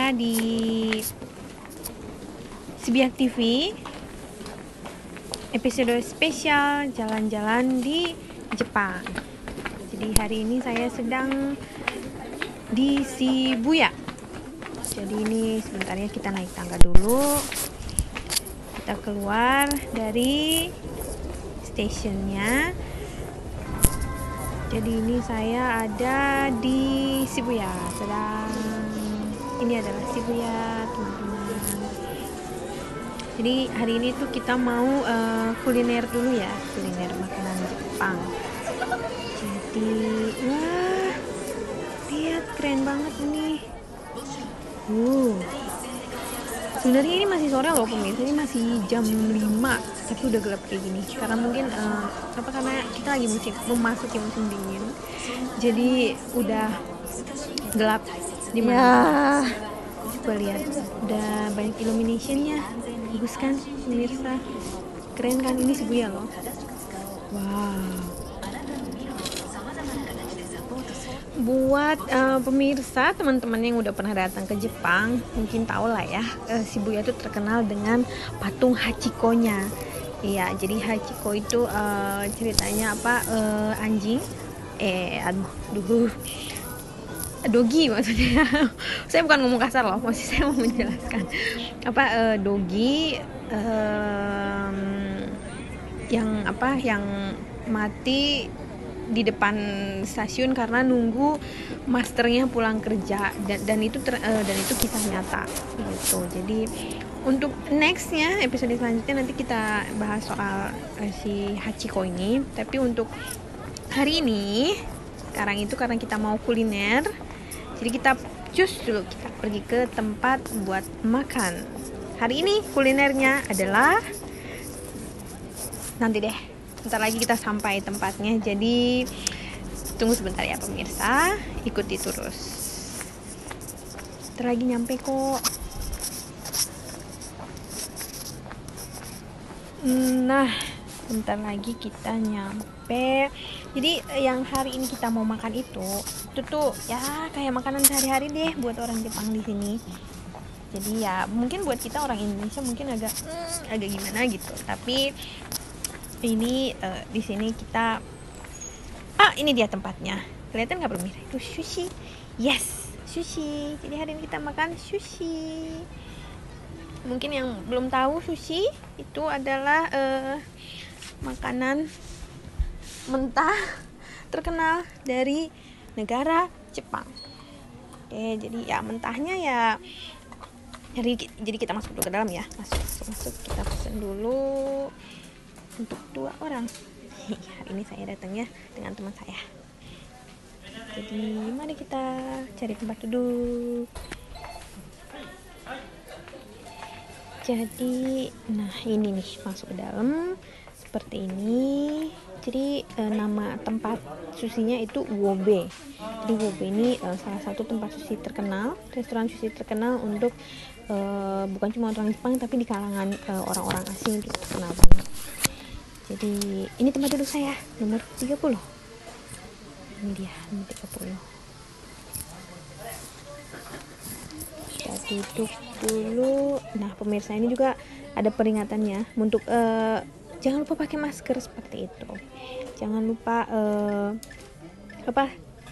saya di Sibiak TV, episode spesial jalan-jalan di Jepang. Jadi hari ini saya sedang di Shibuya. Jadi ini sebentarnya kita naik tangga dulu. Kita keluar dari stasiunnya. Jadi ini saya ada di Shibuya. Ini adalah Shibuya, teman-teman. Jadi hari ini tuh kita mau kuliner dulu ya, kuliner makanan Jepang. Jadi wah, lihat keren banget ini. Sebenarnya ini masih sore loh pemirsa, ini masih jam 5, tapi udah gelap kayak gini. Karena mungkin karena kita lagi memasuki musim dingin, jadi udah gelap di mana. Ya. Coba lihat, udah banyak illuminationnya, bagus kan pemirsa? Keren kan, ini Shibuya loh. Wow. Buat pemirsa, teman-teman yang udah pernah datang ke Jepang mungkin tahu lah ya, Shibuya itu terkenal dengan patung Hachiko-nya. Iya, jadi Hachiko itu ceritanya apa, anjing, dogi maksudnya. Saya bukan ngomong kasar loh, maksud saya mau menjelaskan apa, dogi yang mati di depan stasiun karena nunggu masternya pulang kerja, dan itu kisah nyata gitu. Jadi untuk nextnya, episode selanjutnya nanti kita bahas soal si Hachiko ini. Tapi untuk hari ini, sekarang itu karena kita mau kuliner, jadi kita pergi ke tempat buat makan. Hari ini kulinernya adalah, nanti deh, bentar lagi kita sampai tempatnya. Jadi tunggu sebentar ya pemirsa, ikuti terus. Bentar lagi nyampe kok. Nah, bentar lagi kita nyampe. Jadi yang hari ini kita mau makan itu tuh ya kayak makanan sehari-hari deh buat orang Jepang di sini. Jadi ya mungkin buat kita orang Indonesia mungkin agak gimana gitu. Tapi ini di sini kita ini dia tempatnya. Kelihatan nggak pemirsa? Itu sushi. Yes, sushi. Jadi hari ini kita makan sushi. Mungkin yang belum tahu, sushi itu adalah makanan mentah terkenal dari negara Jepang. Oke, jadi ya mentahnya ya. Jadi kita masuk dulu ke dalam ya. Masuk. Kita pesen dulu untuk 2 orang. Hari ini saya datangnya dengan teman saya. Jadi mari kita cari tempat duduk. Jadi nah ini nih, masuk ke dalam seperti ini. Jadi nama tempat susinya itu Wobe. Jadi Wobe ini salah satu tempat sushi terkenal, restoran sushi terkenal untuk bukan cuma orang Jepang tapi di kalangan orang-orang asing gitu, terkenal banget. Jadi ini tempat duduk saya, nomor 30. Ini dia, nomor 30. Kita duduk dulu. Nah pemirsa, ini juga ada peringatannya untuk jangan lupa pakai masker seperti itu. Jangan lupa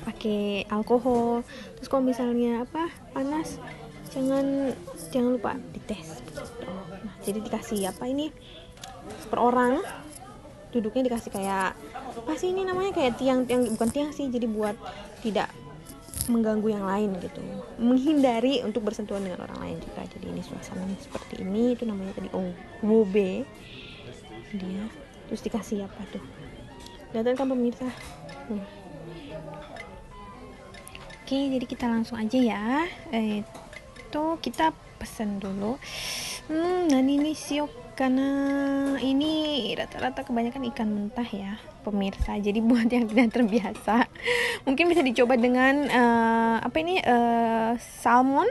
pakai alkohol. Terus kalau misalnya panas, jangan lupa dites. Nah, jadi dikasih ini per orang, duduknya dikasih kayak apa sih ini namanya, kayak tiang bukan tiang sih, jadi buat tidak mengganggu yang lain gitu, menghindari untuk bersentuhan dengan orang lain juga. Jadi ini suasananya seperti ini. Itu namanya tadi Wobe dia. Terus dikasih apa tuh, kelihatan kan pemirsa? Oke, jadi kita langsung aja ya. Itu kita pesan dulu. Ini siok, karena ini rata-rata kebanyakan ikan mentah ya pemirsa. Jadi buat yang tidak terbiasa, mungkin bisa dicoba dengan salmon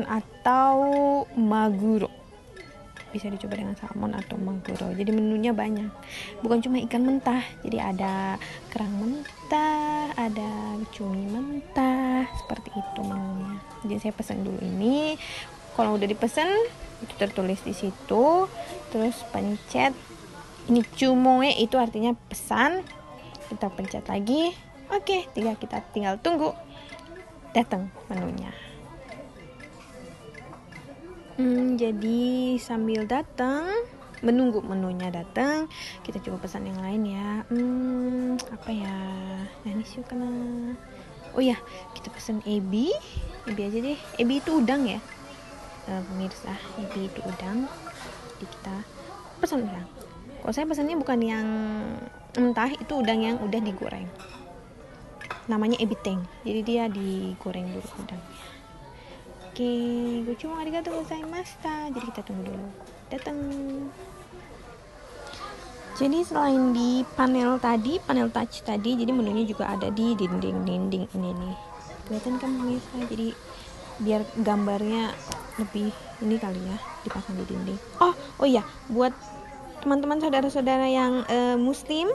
atau maguro. Bisa dicoba dengan salmon atau maguro. Jadi menunya banyak, bukan cuma ikan mentah. Jadi ada kerang mentah, ada cumi mentah, seperti itu menunya. Jadi saya pesan dulu ini. Kalau udah dipesan itu tertulis di situ, terus pencet ini cumoe, itu artinya pesan. Kita pencet lagi. Oke, kita tinggal tunggu datang menunya. Jadi sambil datang, menunggu menunya datang, kita coba pesan yang lain ya. Apa ya? Nah, ini sih karena oh ya, kita pesan ebi aja deh. Ebi itu udang ya, pemirsa. Ebi itu udang. Jadi kita pesan udang. Kalau saya pesannya bukan yang mentah, itu udang yang udah digoreng. Namanya ebi teng. Jadi dia digoreng dulu udangnya. Oke, gochujang arigatou gozaimashita. Jadi kita tunggu dulu datang. Jadi selain di panel touch tadi, jadi menunya juga ada di dinding ini nih. Kelihatan kan pemirsa? Jadi biar gambarnya lebih ini kali ya, dipasang di dinding. Oh iya, buat teman-teman saudara-saudara yang muslim,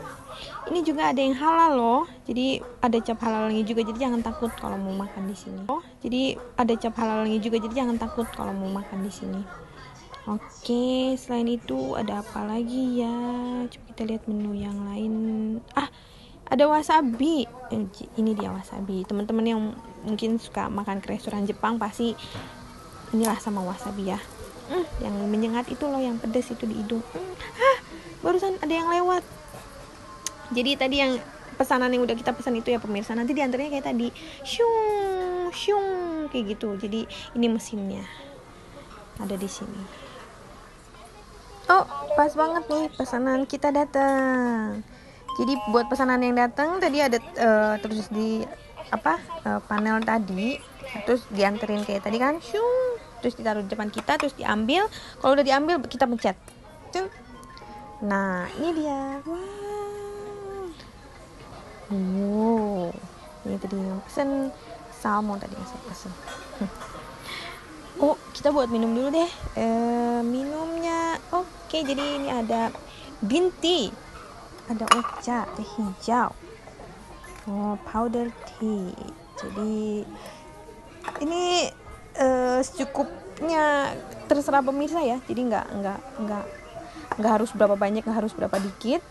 ini juga ada yang halal loh. Jadi ada cap halalnya juga, jadi jangan takut kalau mau makan di sini. Oke, selain itu ada apa lagi ya? Coba kita lihat menu yang lain. Ada wasabi. Ini dia wasabi. Teman-teman yang mungkin suka makan ke restoran Jepang pasti inilah sama wasabi ya. Yang menyengat itu loh, yang pedas itu di hidung. Barusan ada yang lewat. Jadi tadi yang pesanan yang udah kita pesan itu ya pemirsa, nanti diantaranya kayak tadi, syung kayak gitu. Jadi ini mesinnya ada di sini. Oh, pas banget nih pesanan kita datang. Jadi buat pesanan yang datang tadi ada terus di panel tadi, terus dianterin kayak tadi kan, terus ditaruh di depan kita, terus diambil. Kalau udah diambil kita pencet. Nah, ini dia. Wow. Ini tadi yang pesen salmon tadi yang saya pesen. Oh, kita buat minum dulu deh. Minumnya. Oke, jadi ini ada binti, ada ocha, teh hijau, powder tea. Jadi ini secukupnya, terserah pemirsa ya. Jadi nggak harus berapa banyak, nggak harus berapa dikit.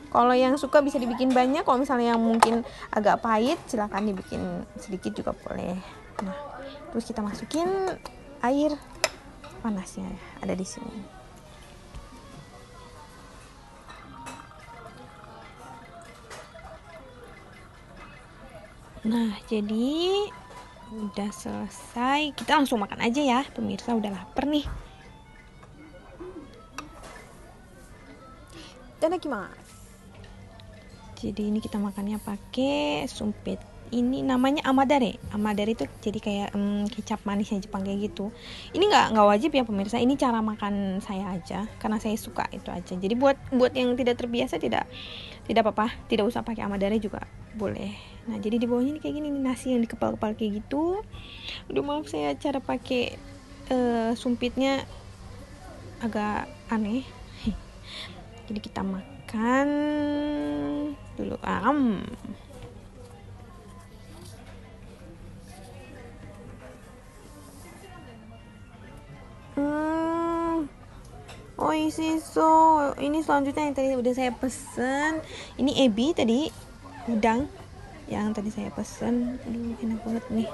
Kalau yang suka bisa dibikin banyak. Kalau misalnya yang mungkin agak pahit, silakan dibikin sedikit juga boleh. Nah, terus kita masukin air panasnya, ada di sini. Nah, jadi udah selesai. Kita langsung makan aja ya, pemirsa udah lapar nih. Itadakimasu. Jadi ini kita makannya pakai sumpit. Ini namanya amadare. Amadare itu jadi kayak kecap manisnya Jepang kayak gitu. Ini nggak wajib ya pemirsa. Ini cara makan saya aja, karena saya suka itu aja. Jadi buat yang tidak terbiasa tidak apa-apa. Tidak usah pakai amadare juga boleh. Nah, jadi di bawahnya ini kayak gini nih, nasi yang dikepal-kepal kayak gitu. Udah, maaf saya cara pakai sumpitnya agak aneh. Jadi kita makan dulu. Oishiso. Ini selanjutnya yang tadi udah saya pesen. Ini ebi tadi, udang yang tadi saya pesen. Aduh, enak banget nih.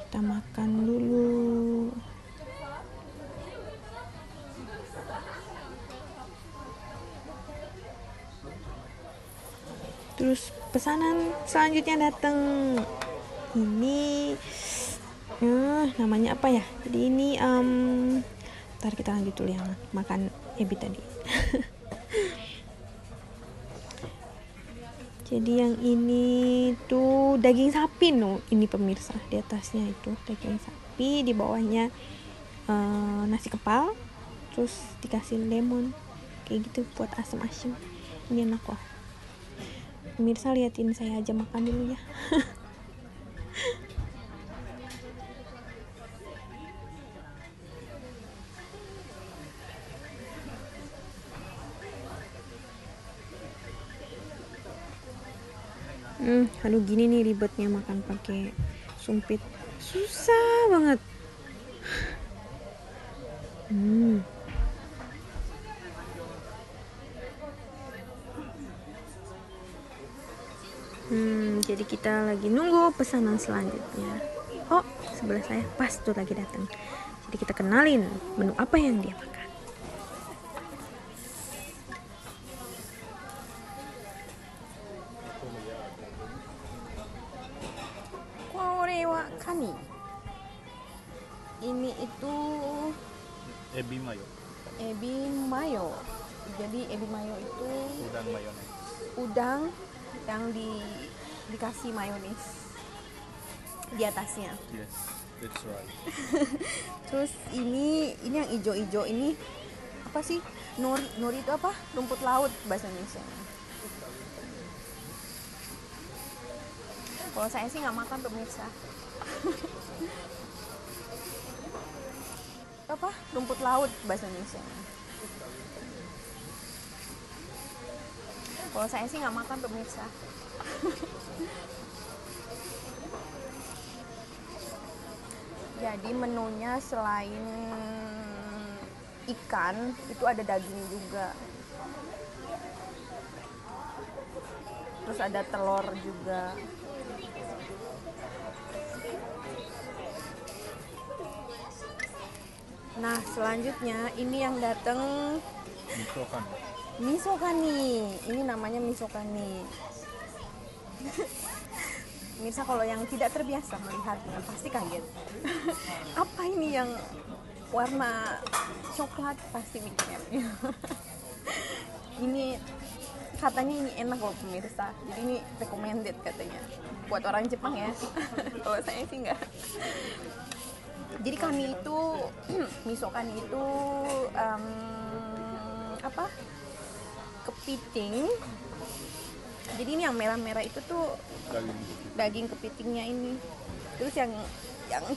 Kita makan dulu. Terus pesanan selanjutnya datang. Ini namanya apa ya? Jadi ini ntar kita lanjut dulu yang makan ebi tadi. Jadi yang ini tuh daging sapi ini pemirsa. Di atasnya itu daging sapi, di bawahnya nasi kepal, terus dikasih lemon kayak gitu buat asem-asem. Ini enak loh. Pemirsa liatin saya aja makan dulu ya. Aduh, gini nih ribetnya makan pakai sumpit. Susah banget. Jadi kita lagi nunggu pesanan selanjutnya. Oh, sebelah saya pas tuh lagi datang. Jadi kita kenalin menu apa yang dia makan. Kore wa kani. Ini itu Ebi mayo, ebi mayo. Jadi ebi mayo itu udang mayones. udang yang dikasih mayones di atasnya. Yes, that's right. Terus ini yang ijo-ijo ini apa sih? Nori itu apa? Rumput laut bahasa Indonesia. Kalau saya sih nggak makan pemirsa. Apa? Rumput laut bahasa Indonesia. Kalau saya sih nggak makan pemirsa. Jadi menunya selain ikan itu ada daging juga. Terus ada telur juga. Nah, selanjutnya ini yang datang Misokan. misokani. Ini namanya misokani. Mirsa kalau yang tidak terbiasa melihatnya pasti kaget. Apa ini yang warna coklat pasti mikir. Ini katanya ini enak loh pemirsa. Jadi ini recommended katanya buat orang Jepang ya. Kalau saya sih enggak. Jadi kami itu misokani itu apa? Kepiting. Jadi ini yang merah-merah itu tuh daging kepitingnya ini. Terus yang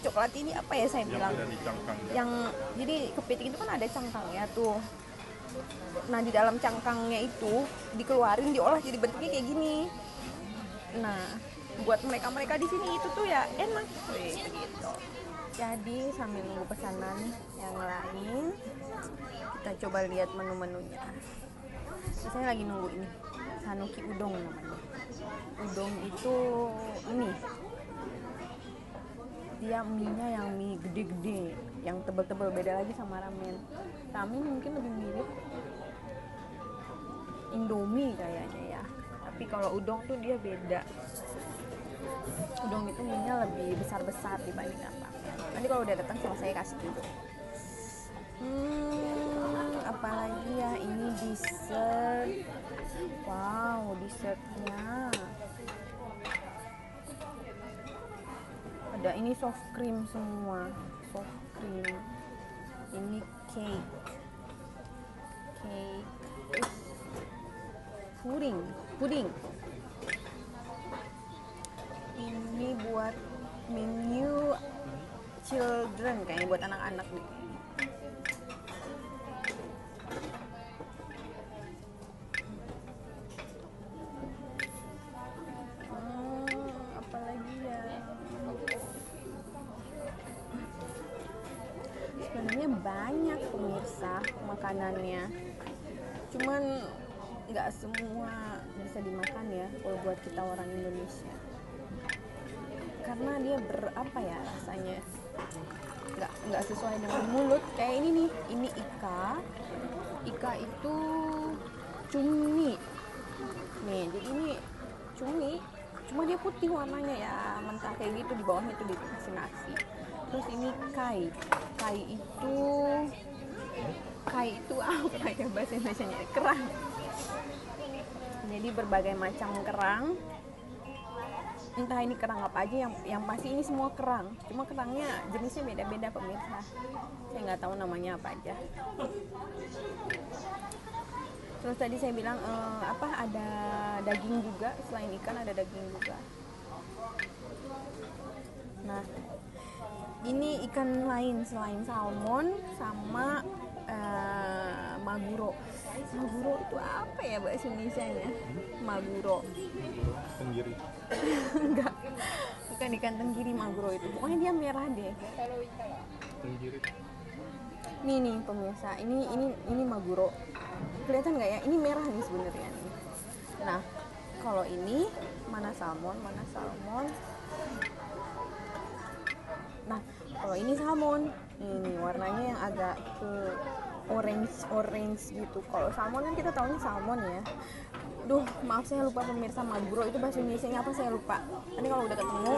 coklat ini apa ya saya bilang? Yang ada di cangkang. Yang jadi kepiting itu kan ada cangkangnya tuh. Nah, di dalam cangkangnya itu dikeluarin, diolah jadi bentuknya kayak gini. Nah, buat mereka di sini itu tuh ya enak gitu. Jadi sambil nunggu pesanan yang lain, kita coba lihat menu-menunya. Saya lagi nunggu ini, Sanuki udong namanya. Udong itu mie. Dia mie-nya yang mie gede-gede, yang tebel-tebel, beda lagi sama ramen. Ramen mungkin lebih mirip Indomie kayaknya ya. Tapi kalau udong tuh dia beda. Udong itu mie-nya lebih besar-besar dibanding apa. Nanti kalau udah datang sama saya kasih dulu. Apalagi ya, ini dessert. Wow, dessertnya ada ini soft cream semua, soft cream. Ini cake, puding. Ini buat menu children, kayaknya buat anak-anak nih. Apalagi ya, sebenarnya banyak pemirsa makanannya, cuman nggak semua bisa dimakan ya kalau buat kita orang Indonesia, karena dia berapa ya rasanya nggak sesuai dengan mulut. Kayak ini nih, ini ika itu cumi nih. Jadi ini cumi, cuma dia putih warnanya ya, mentah kayak gitu, di bawahnya itu dikasih nasi. Terus ini kai itu apa ya bahasa Indonesianya? Kerang. Jadi berbagai macam kerang, entah ini kerang apa aja, yang pasti ini semua kerang, cuma kerangnya jenisnya beda-beda pemirsa, saya nggak tahu namanya apa aja. Terus tadi saya bilang ada daging juga, selain ikan ada daging juga. Nah, ini ikan lain selain salmon sama maguro. Maguro itu apa ya bahasa Indonesianya? Maguro. Tenggiri. Enggak. bukan di kantong kiri maguro itu. Pokoknya dia merah deh. Nih pemirsa, ini maguro. Kelihatan nggak ya? Ini merah nih sebenarnya nih. Nah, kalau ini mana salmon? Nah, kalau ini salmon. Ini warnanya yang agak ke orange gitu. Kalau salmon kan kita tahunya salmon ya. Duh, maaf saya lupa pemirsa, maguro itu bahasa Indonesia apa saya lupa. Nanti kalau udah ketemu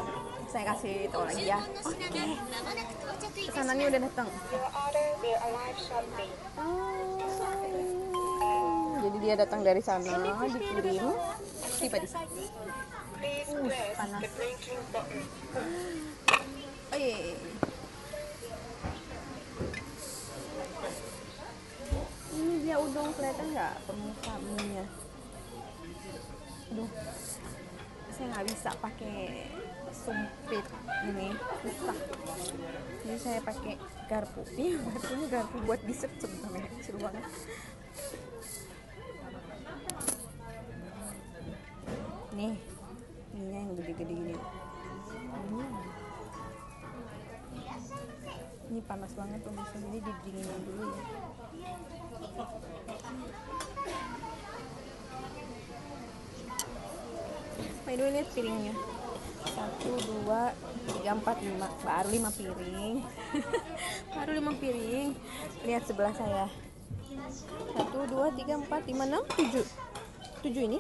saya kasih tahu lagi ya. Oke. Pesanannya udah datang. Jadi dia datang dari sana, dikirim. Tiba di sini. Panas. Oh iya. Ini dia udang, kelihatan nggak pemirsa minyak? Aduh, saya nggak bisa pakai sumpit ini, susah. Jadi saya pakai garpu. Ini garpu buat dessert sebenarnya, kecil banget. Nih, minyak yang gede-gede gini. Ini panas banget pemirsa, jadi didinginin dulu ya. By the way, lihat piringnya. 1, 2, 3, 4, 5. Baru 5 piring. Baru 5 piring. Lihat sebelah saya. 1, 2, 3, 4, 5, 6, 7. 7 ini?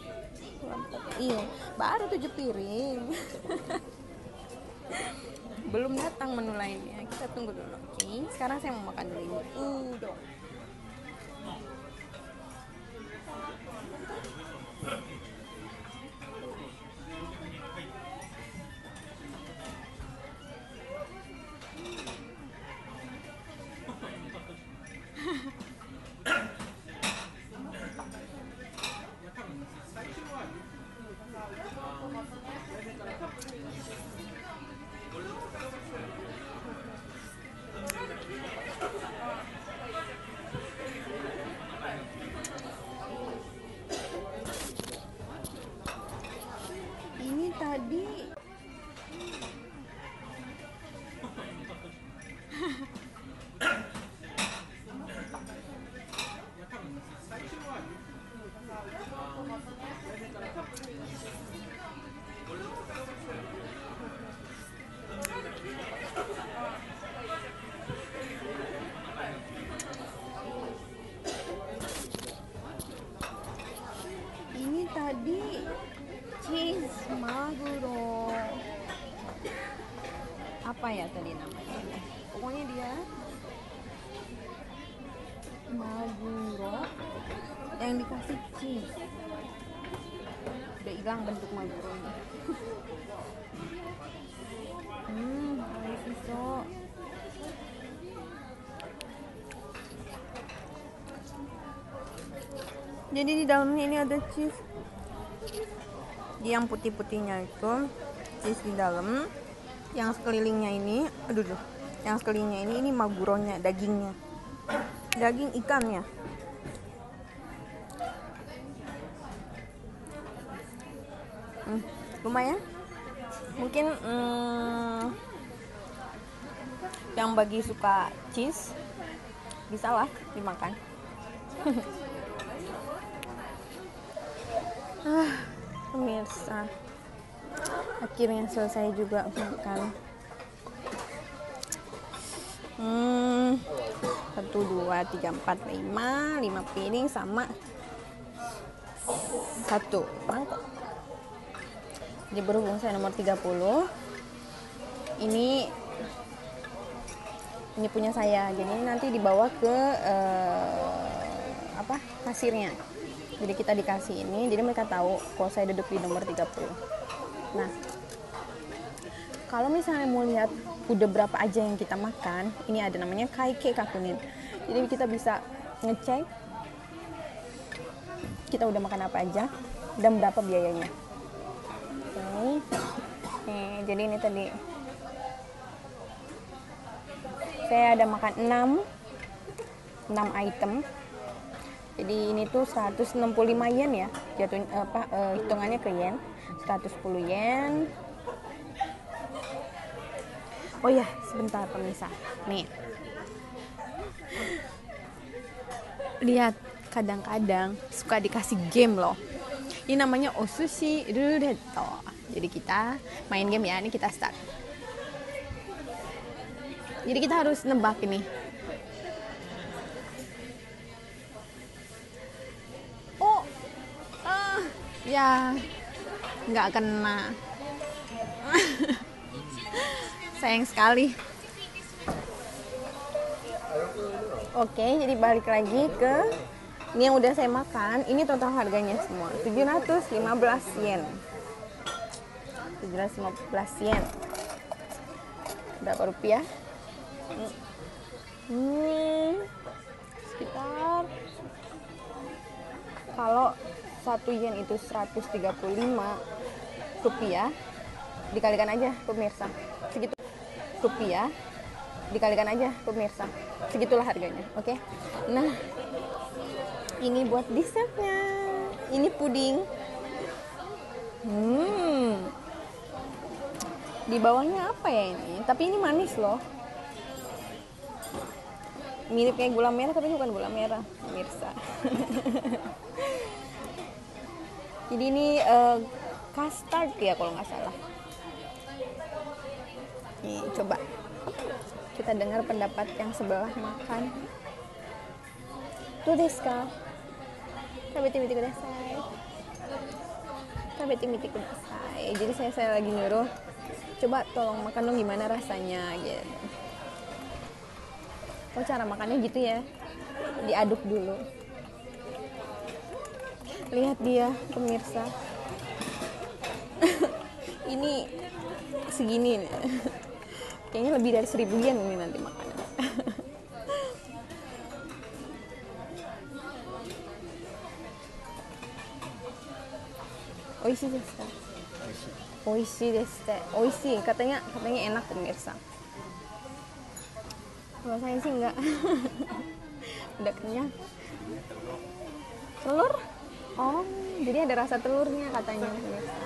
2, 4. Iya, baru 7 piring. Belum datang menu lainnya. Kita tunggu dulu. Oke, sekarang saya mau makan dulu ini. Udon. Ini tadi cheese maguro. Apa ya tadi namanya? Pokoknya dia maguro yang dikasih cheese. Udah hilang bentuk maguronya. Iso. Jadi di dalamnya ini ada cheese. Yang putih-putihnya itu cheese di dalam. Yang sekelilingnya ini, yang sekelilingnya ini maguronya, dagingnya. Daging ikannya. Lumayan. Mungkin yang bagi suka cheese bisa lah dimakan. Pemirsa, akhirnya selesai juga makan. 1, 2, 3, 4, 5 piring sama 1 mangkok. Jadi berhubung saya nomor 30, ini punya saya, jadi nanti dibawa ke kasirnya. Jadi kita dikasih ini, jadi mereka tahu kalau saya duduk di nomor 30. Nah, kalau misalnya mau lihat udah berapa aja yang kita makan, ini ada namanya kaike kakunin. Jadi kita bisa ngecek kita udah makan apa aja dan berapa biayanya. Jadi ini tadi saya ada makan 6 item. Jadi ini tuh 165 yen ya, hitungannya ke yen. 110 yen, Oh ya, sebentar pemirsa. Nih. Lihat, kadang-kadang suka dikasih game loh. Ini namanya Osushi Ruretto. Jadi kita main game ya, ini kita start. Jadi kita harus nebak ini. Oh, ya, nggak kena. Sayang sekali. Oke, jadi balik lagi ke ini yang udah saya makan. Ini total harganya semua 715 yen. 715 yen. Berapa rupiah? Sekitar, kalau 1 yen itu 135 rupiah, dikalikan aja pemirsa, segitu rupiah, dikalikan aja pemirsa, segitulah harganya. Oke. Nah, ini buat dessertnya, ini puding. Di bawahnya apa ya ini? Tapi ini manis loh, mirip kayak gula merah tapi bukan gula merah pemirsa. Jadi ini custard ya kalau nggak salah. Nih, coba kita dengar pendapat yang sebelah makan. Tuh desu ka? Tabete mite kudasai. Tabete mite kudasai. Jadi saya lagi nyuruh, coba tolong makan dong, gimana rasanya gitu. Oh, cara makannya gitu ya, diaduk dulu. Lihat dia pemirsa. Ini segini nih. Kayaknya lebih dari 1000 yen ini nanti makannya. Oishi desu ka? Oishi desu. Oishi katanya enak pemirsa. Kalau saya sih enggak. Udah kenyang. Telur? Oh, jadi ada rasa telurnya katanya pemirsa.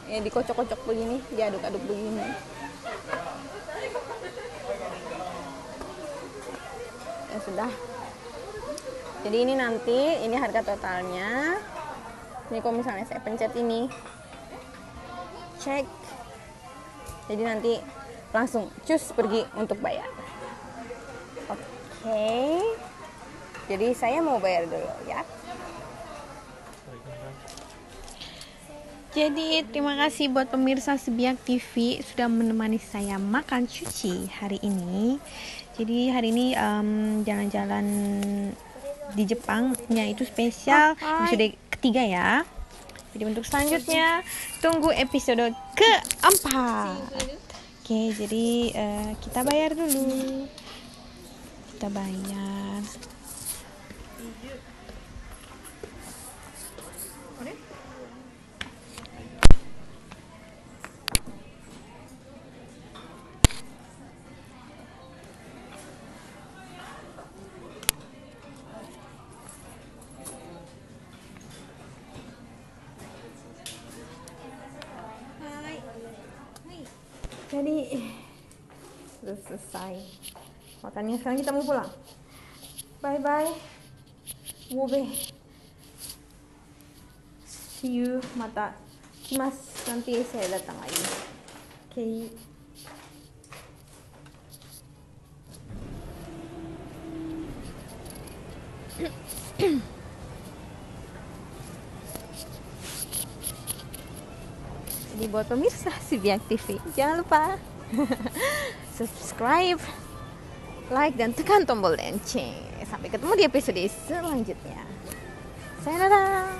Ya dikocok-kocok begini, diaduk-aduk begini. Ya sudah. Jadi ini nanti, ini harga totalnya. Ini kalau misalnya saya pencet ini, cek. Jadi nanti langsung cus pergi untuk bayar. Oke. Jadi saya mau bayar dulu ya. Jadi terima kasih buat pemirsa Sebiak TV sudah menemani saya makan sushi hari ini. Jadi hari ini jalan-jalan di Jepangnya itu spesial episode ketiga ya. Jadi untuk selanjutnya tunggu episode keempat. Oke, jadi kita bayar dulu. Kita bayar. Jadi sudah selesai makannya, sekarang kita mau pulang. Bye bye, wobe, see you, mata kimas, nanti saya datang lagi. Oke. Jadi buat pemirsa Sebiak TV, jangan lupa subscribe, like, dan tekan tombol lonceng. Sampai ketemu di episode selanjutnya. Sayonara.